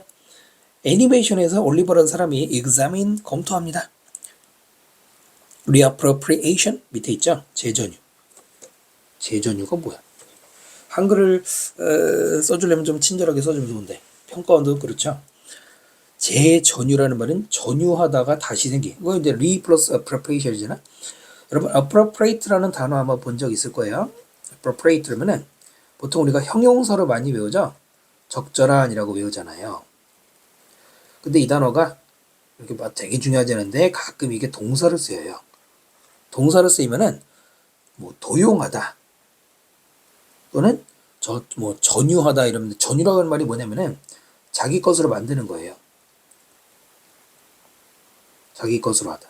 Speaker 1: 애니메이션에서 올리버라는 사람이 examine, 검토합니다. reappropriation 밑에 있죠. 재전유. 재전유가 뭐야? 한글을 써주려면 좀 친절하게 써주면 좋은데 평가원도 그렇죠. 재전유라는 말은 전유하다가 다시 생기. 이거 이제 re 플러스 appropriation이잖아. 여러분 appropriate라는 단어 아마 본 적 있을 거예요. appropriate면은 보통 우리가 형용사로 많이 외우죠. 적절한이라고 외우잖아요. 근데 이 단어가 이렇게 막 되게 중요하지 않은데 가끔 이게 동사를 쓰여요. 동사를 쓰이면은 뭐 도용하다 또는 전유하다 이러면 전유라고 하는 말이 뭐냐면은 자기 것으로 만드는 거예요. 자기 것으로 하다.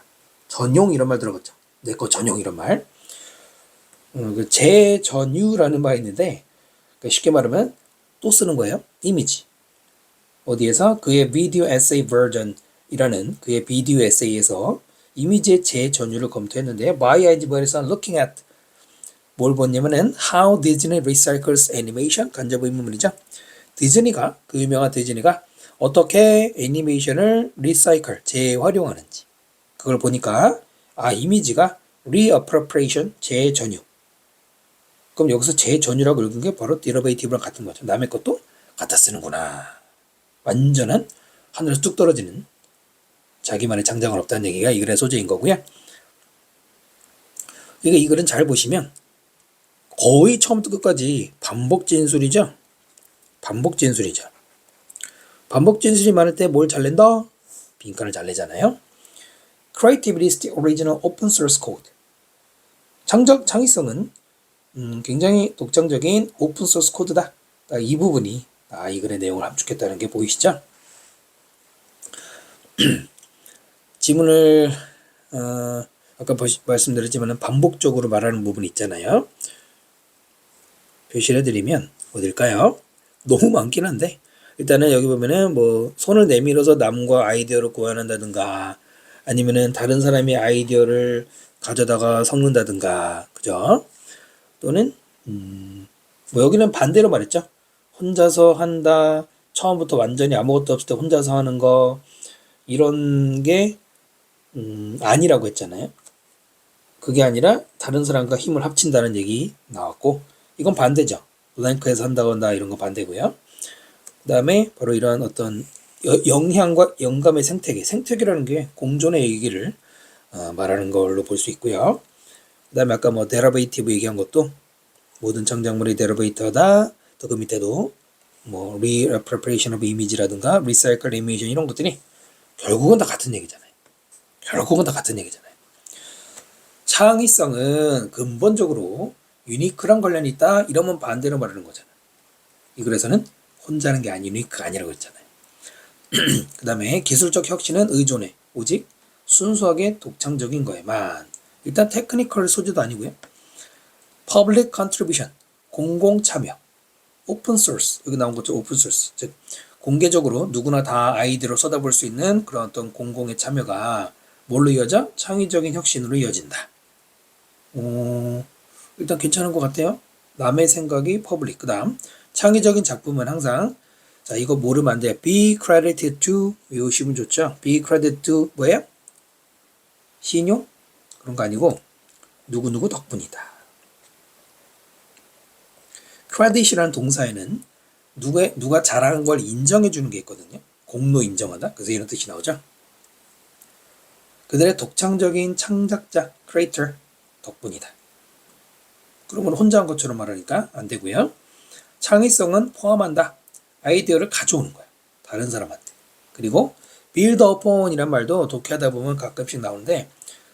Speaker 1: 전용 이런 말 들어봤죠? 내 거 전용 이런 말. 재전유라는 말이 있는데 그러니까 쉽게 말하면 또 쓰는 거예요. 이미지. 어디에서? 그의 비디오 에세이 버전이라는 그의 비디오 에세이에서 이미지의 재전유를 검토했는데 My eyes looking at 뭘 봤냐면은 How Disney recycles animation 간접 의문문이죠. 디즈니가 그 유명한 디즈니가 어떻게 애니메이션을 리사이클 재활용하는지 그걸 보니까 이미지가 reappropriation 재전유. 그럼 여기서 재전유라고 읽은 게 바로 derivative랑 같은 거죠. 남의 것도 갖다 쓰는구나. 완전한 하늘에서 뚝 떨어지는 자기만의 장장은 없다는 얘기가 이 글의 소재인 거고요. 이 글은 잘 보시면 거의 처음부터 끝까지 반복 진술이죠. 반복 진술이죠. 반복 진술이 많을 때 뭘 잘 낸다? 빈칸을 잘 내잖아요. Creativity is the original open source code. 창의성은 굉장히 독창적인 오픈 소스 코드다. 이 부분이 이 글의 내용을 함축했다는 게 보이시죠? 지문을 아까 말씀드렸지만 반복적으로 말하는 부분이 있잖아요. 표시를 해드리면 어딜까요? 너무 많긴 한데 일단은 여기 보면은 뭐 손을 내밀어서 남과 아이디어를 교환한다든가 아니면은 다른 사람의 아이디어를 가져다가 섞는다든가 그죠? 또는 뭐 여기는 반대로 말했죠. 혼자서 한다. 처음부터 완전히 아무것도 없을 때 혼자서 하는 거 이런 게 아니라고 했잖아요. 그게 아니라 다른 사람과 힘을 합친다는 얘기 나왔고 이건 반대죠. 블랭크에서 한다거나 이런 거 반대고요. 그 다음에 바로 이러한 어떤 영향과 영감의 생태계라는 게 공존의 얘기를 말하는 걸로 볼 수 있고요. 그 다음에 아까 뭐 데리베이티브 얘기한 것도 모든 창작물이 데리베이터다. 또 그 밑에도 뭐 reappropriation of image라든가 recycle animation 이런 것들이 결국은 다 같은 얘기잖아요. 결국은 다 같은 얘기잖아요. 창의성은 근본적으로 유니크랑 관련이 있다 이러면 반대로 말하는 거잖아. 이 글에서는 혼자는 게 아니 유니크가 아니라고 했잖아요. 그 다음에 기술적 혁신은 의존해 오직 순수하게 독창적인 거에만. 일단 테크니컬 소재도 아니고요. Public contribution 공공 참여. 오픈 소스 여기 나온 것처럼 오픈 소스 즉 공개적으로 누구나 다 아이디어를 쏟아볼 수 있는 그런 어떤 공공의 참여가 뭘로 이어져? 창의적인 혁신으로 이어진다. 일단 괜찮은 것 같아요. 남의 생각이 퍼블릭. 그 다음 창의적인 작품은 항상 자 이거 모르면 안 돼요. Be credited to 외우시면 좋죠. Be credited to 뭐예요? 신용? 그런 거 아니고 누구누구 덕분이다. credit이라는 동사에는 누가 잘하는 걸 인정해 주는 게 있거든요. 공로 인정하다. 그래서 이런 뜻이 나오죠. 그들의 독창적인 창작자, creator 덕분이다. 그러면 혼자 한 것처럼 말하니까 안 되고요. 창의성은 포함한다. 아이디어를 가져오는 거야. 다른 사람한테. 그리고 build upon 이란 말도 독해하다 보면 가끔씩 나오는데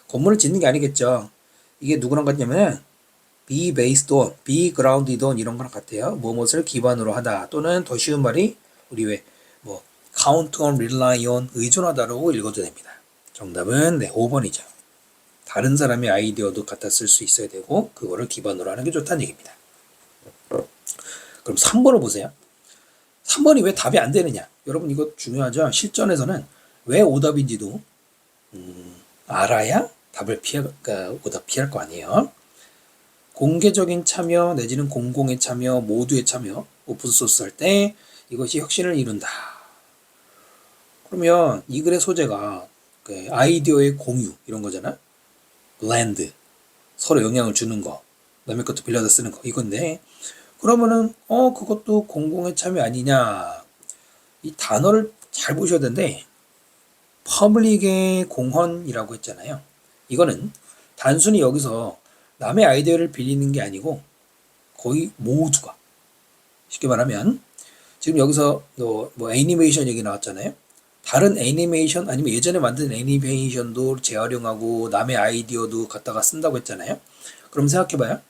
Speaker 1: 건물을 짓는 게 아니겠죠. 이게 누구랑 같냐면 be based on, be grounded on 이런 거랑 같아요. 무엇을 기반으로 하다 또는 더 쉬운 말이 우리 왜 뭐 count on, rely on 의존하다라고 읽어도 됩니다. 정답은 네, 5번이죠. 다른 사람의 아이디어도 갖다 쓸 수 있어야 되고 그거를 기반으로 하는 게 좋다는 얘기입니다. 그럼 3번을 보세요. 3번이 왜 답이 안 되느냐? 여러분 이거 중요하죠. 실전에서는 왜 오답인지도 알아야 답을 오답 피할 거 아니에요. 공개적인 참여 내지는 공공의 참여, 모두의 참여, 오픈소스 할 때 이것이 혁신을 이룬다. 그러면 이 글의 소재가 아이디어의 공유 이런 거잖아. blend, 서로 영향을 주는 거, 남의 것도 빌려다 쓰는 거 이건데 그러면은 그것도 공공의 참여 아니냐. 이 단어를 잘 보셔야 되는데 퍼블릭의 공헌이라고 했잖아요. 이거는 단순히 여기서 남의 아이디어를 빌리는 게 아니고 거의 모두가 쉽게 말하면 지금 여기서 뭐 애니메이션 얘기 나왔잖아요. 다른 애니메이션 아니면 예전에 만든 애니메이션도 재활용하고 남의 아이디어도 갖다가 쓴다고 했잖아요. 그럼 생각해봐요.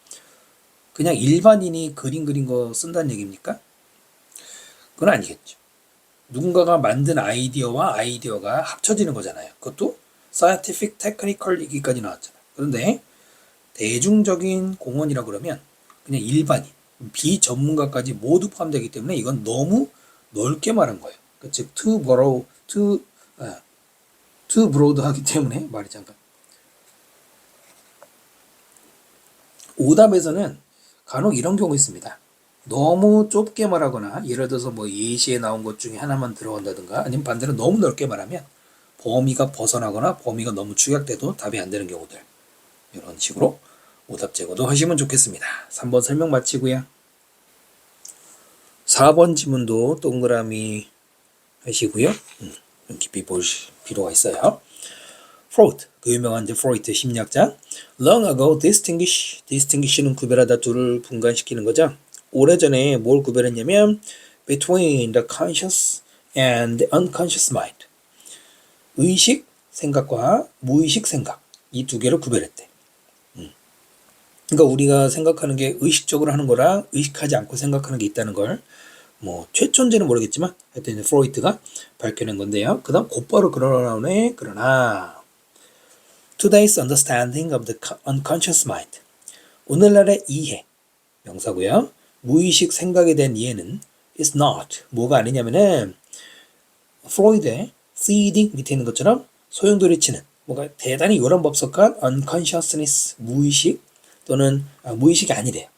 Speaker 1: 그냥 일반인이 그림 그린 거 쓴다는 얘기입니까? 그건 아니겠죠. 누군가가 만든 아이디어와 아이디어가 합쳐지는 거잖아요. 그것도 scientific, technical 얘기까지 나왔잖아요. 그런데 대중적인 공헌이라 그러면 그냥 일반인, 비전문가까지 모두 포함되기 때문에 이건 너무 넓게 말한 거예요. 즉 too broad 하기 때문에 말이 잠깐. 오답에서는 간혹 이런 경우 있습니다. 너무 좁게 말하거나 예를 들어서 뭐 예시에 나온 것 중에 하나만 들어간다든가 아니면 반대로 너무 넓게 말하면 범위가 벗어나거나 범위가 너무 축약돼도 답이 안 되는 경우들. 이런 식으로 오답 제거도 하시면 좋겠습니다. 3번 설명 마치고요. 4번 지문도 동그라미 하시고요. 깊이 볼 필요가 있어요. Freud, 그 유명한 프로이트 심리학자. Long ago, distinguish는 구별하다 둘을 분간시키는 거죠. 오래전에 뭘 구별했냐면 between the conscious and the unconscious mind. 의식 생각과 무의식 생각 이 두 개를 구별했대. 그러니까 우리가 생각하는 게 의식적으로 하는 거랑 의식하지 않고 생각하는 게 있다는 걸 뭐 최초인지는 모르겠지만 하여튼 프로이트가 밝혀낸 건데요. 그 다음 곧바로 그러나 Today's understanding of the unconscious mind. 오늘날의 이해 명사고요. 무의식 생각에 대한 이해는 is not 뭐가 아니냐면은 프로이드의 feeding 밑에 있는 것처럼 소용돌이 치는 뭐가 대단히 요란법석한 unconsciousness 무의식 또는 무의식이 아니래요.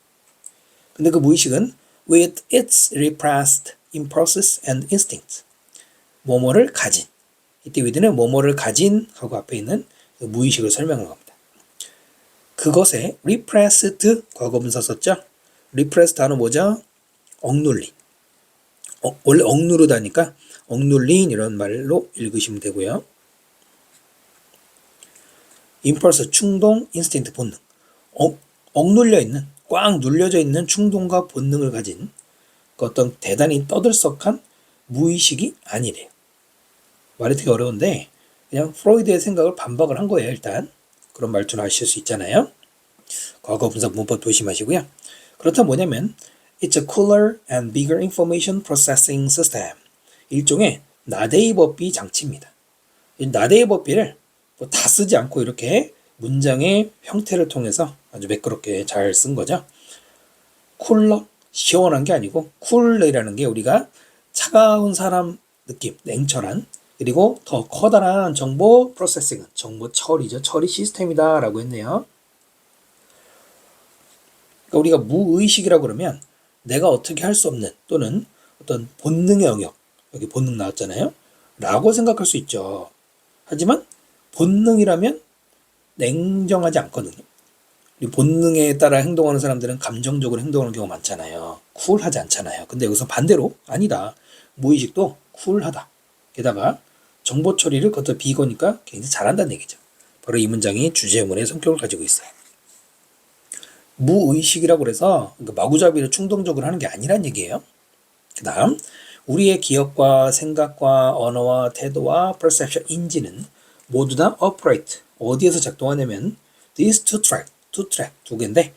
Speaker 1: 근데 그 무의식은 with its repressed impulses and instincts 뭐뭐를 가진 이때 with는 뭐뭐를 가진 하고 앞에 있는 무의식을 설명하는 겁니다. 그것에 repressed 과거분사 썼죠? repressed 단어 뭐죠? 억눌린 원래 억누르다니까 억눌린 이런 말로 읽으시면 되고요. impulse 충동, instinct 본능 억눌려 있는 꽉 눌려져 있는 충동과 본능을 가진 그 어떤 대단히 떠들썩한 무의식이 아니래요. 말이 되게 어려운데 그냥 프로이드의 생각을 반박을 한 거예요. 일단 그런 말투는 하실 수 있잖아요. 과거 분사 문법 조심하시고요. 그렇다면 뭐냐면 It's a cooler and bigger information processing system. 일종의 나데이버비 장치입니다. 이 나데이버비를 뭐 다 쓰지 않고 이렇게 문장의 형태를 통해서 아주 매끄럽게 잘 쓴 거죠. 쿨러, 시원한 게 아니고 쿨러라는 게 우리가 차가운 사람 느낌, 냉철한, 그리고 더 커다란 정보 프로세싱은 정보 처리죠. 처리 시스템이다 라고 했네요. 그러니까 우리가 무의식이라고 그러면 내가 어떻게 할 수 없는 또는 어떤 본능의 영역, 여기 본능 나왔잖아요. 라고 생각할 수 있죠. 하지만 본능이라면 냉정하지 않거든요. 본능에 따라 행동하는 사람들은 감정적으로 행동하는 경우가 많잖아요. 쿨하지 않잖아요. 근데 여기서 반대로 아니다. 무의식도 쿨하다. 게다가 정보 처리를 그것도 비거니까 굉장히 잘한다는 얘기죠. 바로 이 문장이 주제문의 성격을 가지고 있어요. 무의식이라고 그래서 마구잡이로 충동적으로 하는 게 아니란 얘기예요. 그 다음 우리의 기억과 생각과 언어와 태도와 perception, 인지는 모두 다 upright. 어디에서 작동하냐면 these two track 두 개인데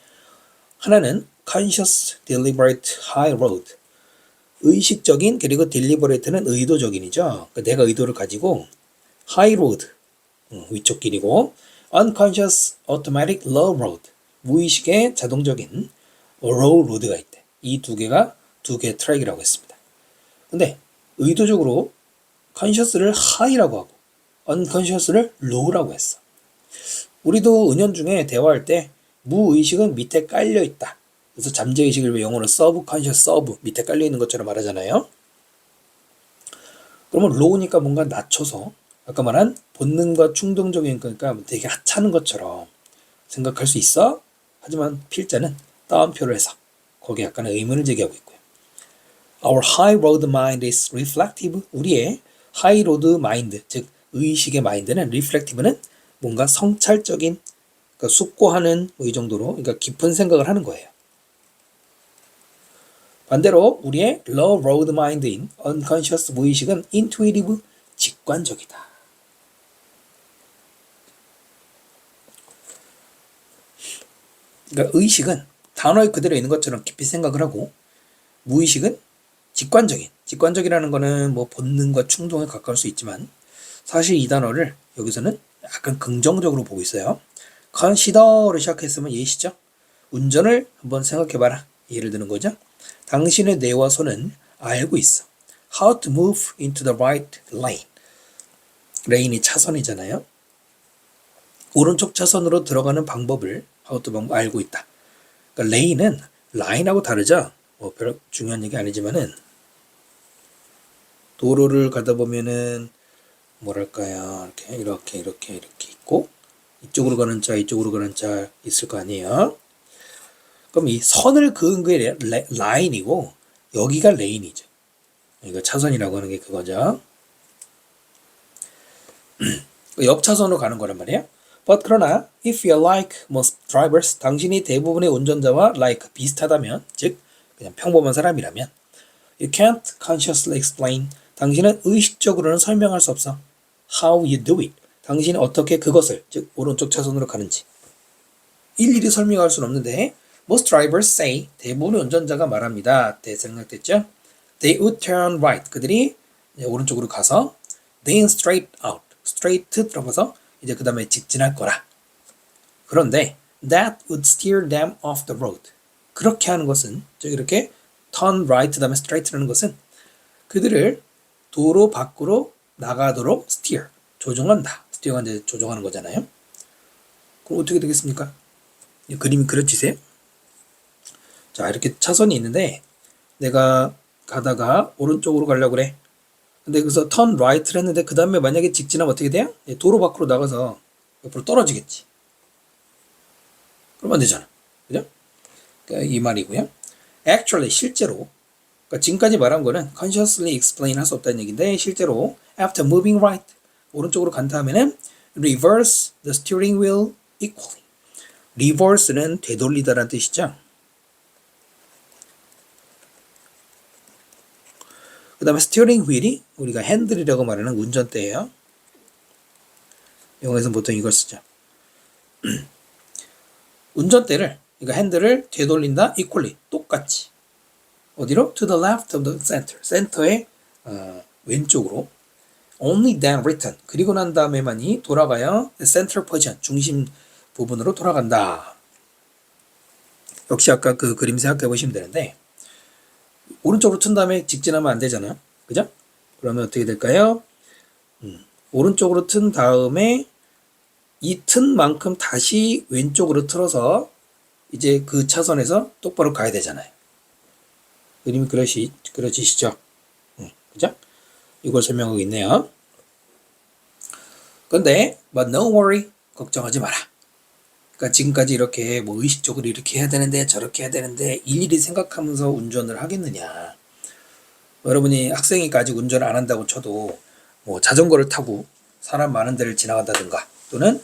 Speaker 1: 하나는 conscious, deliberate, high road. 의식적인 그리고 deliberate는 의도적인이죠. 그러니까 내가 의도를 가지고 high road 위쪽 길이고 unconscious, automatic, low road 무의식의 자동적인 low road가 있대. 이 두 개가 두 개의 트랙이라고 했습니다. 근데 의도적으로 conscious를 high라고 하고 unconscious를 low라고 했어. 우리도 은연중에 대화할 때 무의식은 밑에 깔려 있다. 그래서 잠재의식을 영어로 subconscious sub 밑에 깔려 있는 것처럼 말하잖아요. 그러면 low니까 뭔가 낮춰서 아까 말한 본능과 충동적인 거니까 되게 하찮은 것처럼 생각할 수 있어. 하지만 필자는 따옴표를 해서 거기에 약간의 의문을 제기하고 있고요. Our high road mind is reflective. 우리의 high road mind, 즉 의식의 마인드는 reflective는 뭔가 성찰적인, 그러니까 숙고하는 이 정도로, 그러니까 깊은 생각을 하는 거예요. 반대로 우리의 low road mind인 unconscious 무의식은 intuitive, 직관적이다. 그러니까 의식은 단어에 그대로 있는 것처럼 깊이 생각을 하고 무의식은 직관적이라는 거는 뭐 본능과 충동에 가까울 수 있지만 사실 이 단어를 여기서는 약간 긍정적으로 보고 있어요. consider로 시작했으면 예시죠. 운전을 한번 생각해봐라. 예를 드는 거죠. 당신의 뇌와 손은 알고 있어. How to move into the right lane. 레인이 차선이잖아요. 오른쪽 차선으로 들어가는 방법을 how to 알고 있다. 그러니까 레인은 라인하고 다르죠. 뭐 별 중요한 얘기 아니지만은 도로를 가다 보면은 뭐랄까요, 이렇게 있고 이쪽으로 가는 차, 이쪽으로 가는 차 있을 거 아니에요. 그럼 이 선을 그은 게 라인이고 여기가 레인이죠. 이거 차선이라고 하는 게 그거죠. 옆 차선으로 가는 거란 말이에요. But 그러나 if you're like most drivers, 당신이 대부분의 운전자와 like 비슷하다면, 즉 그냥 평범한 사람이라면 you can't consciously explain. 당신은 의식적으로는 설명할 수 없어. How you do it. 당신이 어떻게 그것을, 즉 오른쪽 차선으로 가는지 일일이 설명할 수는 없는데 most drivers say, 대부분의 운전자가 말합니다. 생각됐죠? They would turn right. 그들이 오른쪽으로 가서 then straight out. straight 들어가서 이제 그 다음에 직진할 거라. 그런데 that would steer them off the road. 그렇게 하는 것은, 즉 이렇게 turn right 다음에 straight라는 것은 그들을 도로 밖으로 나가도록 steer, 조종한다. steer가 이제 조종하는 거잖아요. 그럼 어떻게 되겠습니까? 이 그림 그려주세요. 자, 이렇게 차선이 있는데 내가 가다가 오른쪽으로 가려고 그래. 근데 여기서 turn right를 했는데 그 다음에 만약에 직진하면 어떻게 돼요? 도로 밖으로 나가서 옆으로 떨어지겠지. 그러면 안 되잖아. 그죠? 그러니까 이 말이고요. Actually, 실제로, 그러니까 지금까지 말한 거는 consciously explain 할 수 없다는 얘기인데 실제로 after moving right, 오른쪽으로 간 다음에는 reverse the steering wheel equally. reverse는 되돌리다라는 뜻이죠. 그 다음에 스티어링 휠이 우리가 핸들이라고 말하는 운전대를, 그러니까 핸들을 되돌린다 equally, 똑같이. 어디로? To the left of the center. 센터의 왼쪽으로. Only then return. 그리고 난 다음에만이 돌아가야 center position, 중심 부분으로 돌아간다. 역시 아까 그 그림 생각해 보시면 되는데 오른쪽으로 튼 다음에 직진하면 안 되잖아요. 그죠? 그러면 어떻게 될까요? 오른쪽으로 튼 다음에 이 튼 만큼 다시 왼쪽으로 틀어서 이제 그 차선에서 똑바로 가야 되잖아요. 그림이 그려지시죠? 그죠? 이걸 설명하고 있네요. 근데 but no worry, 걱정하지 마라. 그러니까 지금까지 이렇게 뭐 의식적으로 이렇게 해야 되는데 저렇게 해야 되는데 일일이 생각하면서 운전을 하겠느냐. 여러분이 학생이니까 아직 운전을 안 한다고 쳐도 뭐 자전거를 타고 사람 많은 데를 지나간다든가 또는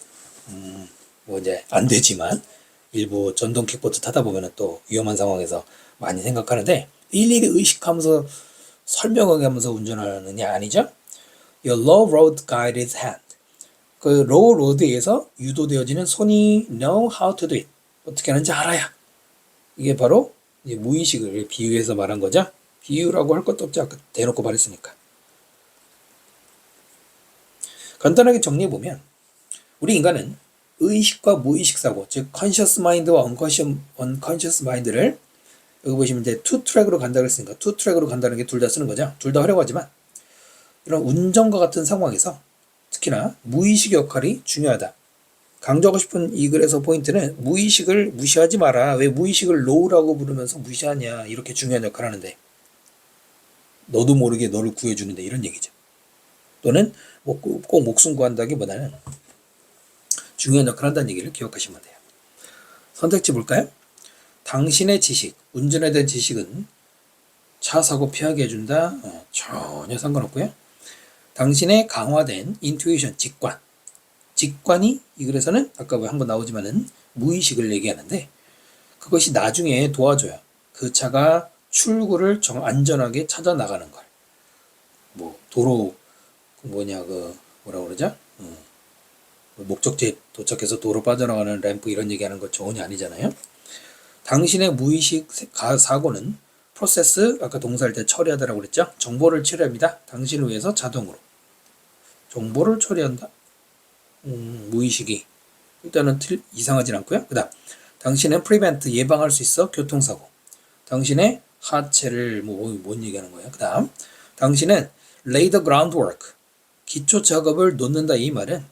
Speaker 1: 뭐 이제 안 되지만 일부 전동 킥보드 타다 보면은 또 위험한 상황에서 많이 생각하는데 일일이 의식하면서 설명하면서 운전하느냐 아니죠? Your low road guide's hand. 그 로우 로드에서 유도되어지는 손이 know how to do it. 어떻게 하는지 알아야. 이게 바로 이제 무의식을 비유해서 말한 거죠. 비유라고 할 것도 없죠. 아까 대놓고 말했으니까. 간단하게 정리해보면 우리 인간은 의식과 무의식 사고, 즉 conscious mind와 unconscious mind를 여기 보시면 이제 투 트랙으로 간다고 했으니까 투 트랙으로 간다는 게 둘 다 쓰는 거죠. 둘 다 하려고 이런 운전과 같은 상황에서 특히나 무의식 역할이 중요하다. 강조하고 싶은 이 글에서 포인트는 무의식을 무시하지 마라. 왜 무의식을 로우라고 부르면서 무시하냐. 이렇게 중요한 역할을 하는데 너도 모르게 너를 구해주는데 이런 얘기죠. 또는 꼭 목숨 구한다기보다는 중요한 역할을 한다는 얘기를 기억하시면 돼요. 선택지 볼까요? 당신의 지식, 운전에 대한 지식은 차 사고 피하게 해준다? 전혀 상관없고요. 당신의 강화된 인투이션, 직관이 이 글에서는 아까 한번 나오지만은 무의식을 얘기하는데 그것이 나중에 도와줘요. 그 차가 출구를 안전하게 찾아 나가는 걸. 뭐 도로 뭐라 그러죠? 목적지에 도착해서 도로 빠져나가는 램프 이런 얘기하는 거 전혀 아니잖아요. 당신의 무의식 사고는 프로세스, 아까 동사할 때 처리하다라고 그랬죠? 정보를 처리합니다. 당신을 위해서 자동으로. 정보를 처리한다. 무의식이. 일단은 이상하진 않고요. 그 다음, 당신은 prevent, 예방할 수 있어. 교통사고. 당신의 하체를, 뭔 얘기하는 거예요? 그 다음, 당신은 lay the groundwork, 기초 작업을 놓는다. 이 말은,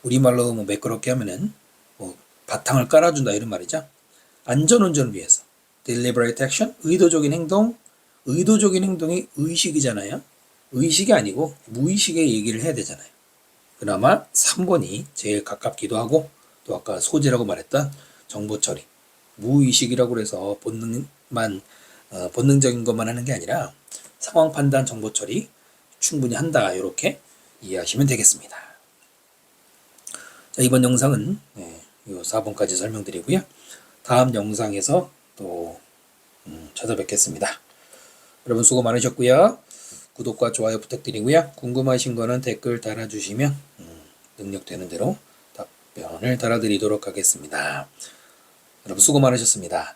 Speaker 1: 우리말로 매끄럽게 하면은, 바탕을 깔아준다. 이런 말이죠. 안전운전을 위해서. deliberate action, 의도적인 행동, 의도적인 행동이 의식이잖아요. 의식이 아니고 무의식의 얘기를 해야 되잖아요. 그나마 3번이 제일 가깝기도 하고 또 아까 소재라고 말했던 정보 처리. 무의식이라고 해서 본능적인 것만 하는 게 아니라 상황 판단, 정보 처리 충분히 한다. 이렇게 이해하시면 되겠습니다. 자, 이번 영상은 이 4번까지 설명드리고요. 다음 영상에서 또 찾아뵙겠습니다. 여러분 수고 많으셨고요. 구독과 좋아요 부탁드리고요. 궁금하신 거는 댓글 달아주시면 능력되는 대로 답변을 달아드리도록 하겠습니다. 여러분 수고 많으셨습니다.